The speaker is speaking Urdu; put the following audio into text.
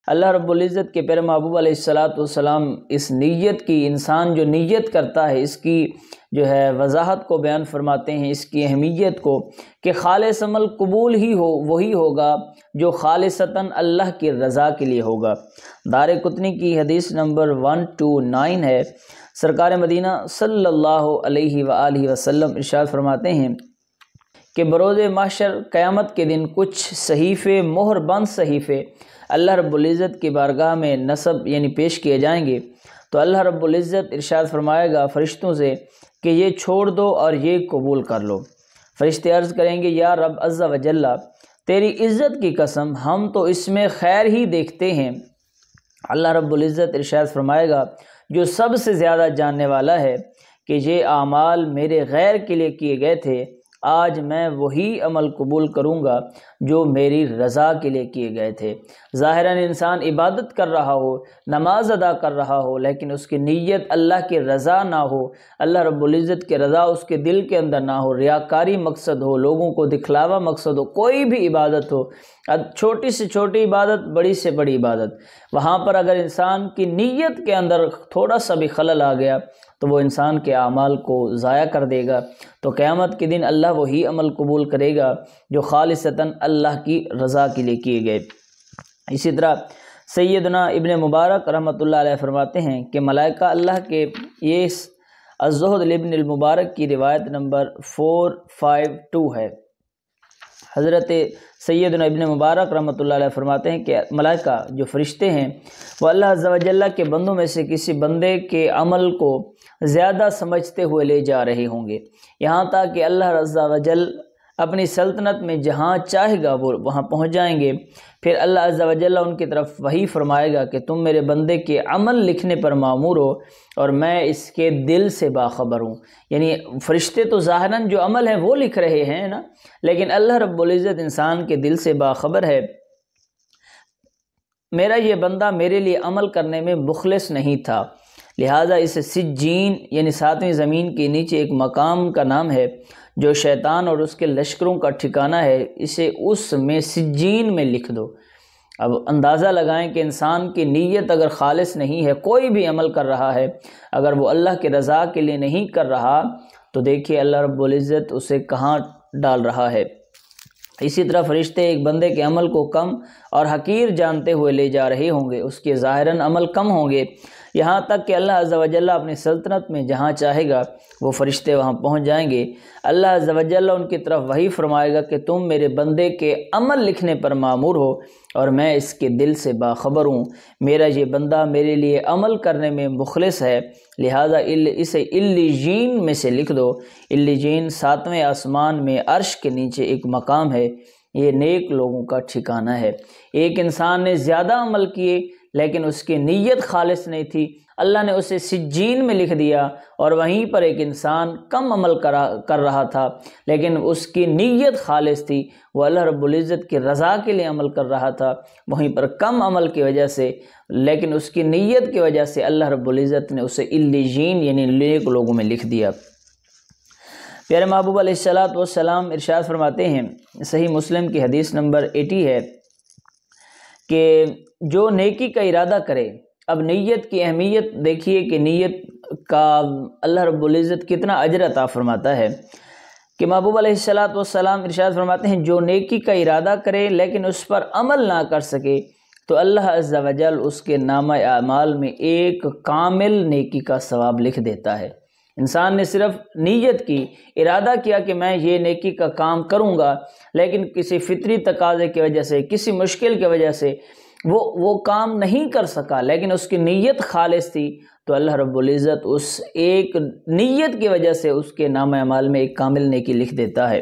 اللہ رب العزت کے پیارے محبوب علیہ الصلاۃ والسلام اس نیت کی، انسان جو نیت کرتا ہے اس کی جو ہے وضاحت کو بیان فرماتے ہیں، اس کی اہمیت کو، کہ خالص عمل قبول ہی وہی ہوگا جو خالصتاً اللہ کی رضا کے لیے ہوگا۔ دارقطنی کی حدیث نمبر 129 ہے۔ سرکار مدینہ صلی اللہ علیہ وآلہ وسلم ارشاد فرماتے ہیں کہ بروز محشر قیامت کے دن کچھ صحیفے، مہر بند صحیفے اللہ رب العزت کی بارگاہ میں نصب یعنی پیش کیے جائیں گے، تو اللہ رب العزت ارشاد فرمائے گا فرشتوں سے کہ یہ چھوڑ دو اور یہ قبول کر لو۔ فرشتے عرض کریں گے یا رب عز و جل، تیری عزت کی قسم ہم تو اس میں خیر ہی دیکھتے ہیں۔ اللہ رب العزت ارشاد فرمائے گا جو سب سے زیادہ جاننے والا ہے کہ یہ اعمال میرے غیر کے لیے کیے گئے تھے، آج میں وہی عمل قبول کروں گا جو میری رضا کے لیے کیے گئے تھے۔ ظاہراً انسان عبادت کر رہا ہو، نماز ادا کر رہا ہو، لیکن اس کی نیت اللہ کی رضا نہ ہو، اللہ رب العزت کی رضا اس کے دل کے اندر نہ ہو، ریاکاری مقصد ہو، لوگوں کو دکھلاوا مقصد ہو، کوئی بھی عبادت ہو، چھوٹی سے چھوٹی عبادت، بڑی سے بڑی عبادت، وہاں پر اگر انسان کی نیت کے اندر تھوڑا سا بھی خلل آ گیا تو وہ انسان کے اعمال کو ضائع کر دے گا۔ تو قیامت کے دن اللہ وہی عمل قبول کرے گا جو خالصتاً اللہ کی رضا کے لیے کیے گئے۔ اسی طرح سیدنا ابن مبارک رحمۃ اللہ علیہ فرماتے ہیں کہ ملائکہ اللہ کے، یہ الزہد لابن المبارک کی روایت نمبر 452 ہے۔ حضرت سیدنا ابن مبارک رحمۃ اللہ علیہ فرماتے ہیں کہ ملائکہ جو فرشتے ہیں وہ اللہ عز و جل کے بندوں میں سے کسی بندے کے عمل کو زیادہ سمجھتے ہوئے لے جا رہے ہوں گے، یہاں تک کہ اللہ عز و جل اپنی سلطنت میں جہاں چاہے گا وہ وہاں پہنچ جائیں گے۔ پھر اللہ عز و جل ان کی طرف وحی فرمائے گا کہ تم میرے بندے کے عمل لکھنے پر مامور ہو اور میں اس کے دل سے باخبر ہوں۔ یعنی فرشتے تو ظاہراً جو عمل ہے وہ لکھ رہے ہیں نا، لیکن اللہ رب العزت انسان کے دل سے باخبر ہے۔ میرا یہ بندہ میرے لیے عمل کرنے میں مخلص نہیں تھا، لہٰذا اسے سجین یعنی ساتویں زمین کے نیچے ایک مقام کا نام ہے جو شیطان اور اس کے لشکروں کا ٹھکانہ ہے، اسے اس میں سجین میں لکھ دو۔ اب اندازہ لگائیں کہ انسان کی نیت اگر خالص نہیں ہے، کوئی بھی عمل کر رہا ہے اگر وہ اللہ کے رضا کے لیے نہیں کر رہا تو دیکھیے اللہ رب العزت اسے کہاں ڈال رہا ہے۔ اسی طرح فرشتے ایک بندے کے عمل کو کم اور حقیر جانتے ہوئے لے جا رہے ہوں گے، اس کے ظاہراً عمل کم ہوں گے، یہاں تک کہ اللہ عز و جل اپنی سلطنت میں جہاں چاہے گا وہ فرشتے وہاں پہنچ جائیں گے۔ اللہ عز و جل ان کی طرف وحی فرمائے گا کہ تم میرے بندے کے عمل لکھنے پر مامور ہو اور میں اس کے دل سے باخبر ہوں، میرا یہ بندہ میرے لیے عمل کرنے میں مخلص ہے، لہٰذا اسے علیین میں سے لکھ دو۔ علیین 7ویں آسمان میں عرش کے نیچے ایک مقام ہے، یہ نیک لوگوں کا ٹھکانہ ہے۔ ایک انسان نے زیادہ عمل کیے لیکن اس کی نیت خالص نہیں تھی، اللہ نے اسے سجین میں لکھ دیا، اور وہیں پر ایک انسان کم عمل کر رہا تھا لیکن اس کی نیت خالص تھی، وہ اللہ رب العزت کی رضا کے لیے عمل کر رہا تھا، وہیں پر کم عمل کی وجہ سے لیکن اس کی نیت کی وجہ سے اللہ رب العزت نے اسے علیین یعنی نیک لوگوں میں لکھ دیا۔ پیارے محبوب علیہ الصلاۃ والسلام ارشاد فرماتے ہیں، صحیح مسلم کی حدیث نمبر 80 ہے کہ جو نیکی کا ارادہ کرے، اب نیت کی اہمیت دیکھیے کہ نیت کا اللہ رب العزت کتنا اجر عطا فرماتا ہے، کہ محبوب علیہ الصلاۃ والسلام ارشاد فرماتے ہیں جو نیکی کا ارادہ کرے لیکن اس پر عمل نہ کر سکے تو اللہ عز و جل اس کے نامہ اعمال میں ایک کامل نیکی کا ثواب لکھ دیتا ہے۔ انسان نے صرف نیت کی، ارادہ کیا کہ میں یہ نیکی کا کام کروں گا، لیکن کسی فطری تقاضے کی وجہ سے، کسی مشکل کی وجہ سے وہ کام نہیں کر سکا، لیکن اس کی نیت خالص تھی، تو اللہ رب العزت اس ایک نیت کی وجہ سے اس کے نامہ اعمال میں ایک کامل نیکی لکھ دیتا ہے۔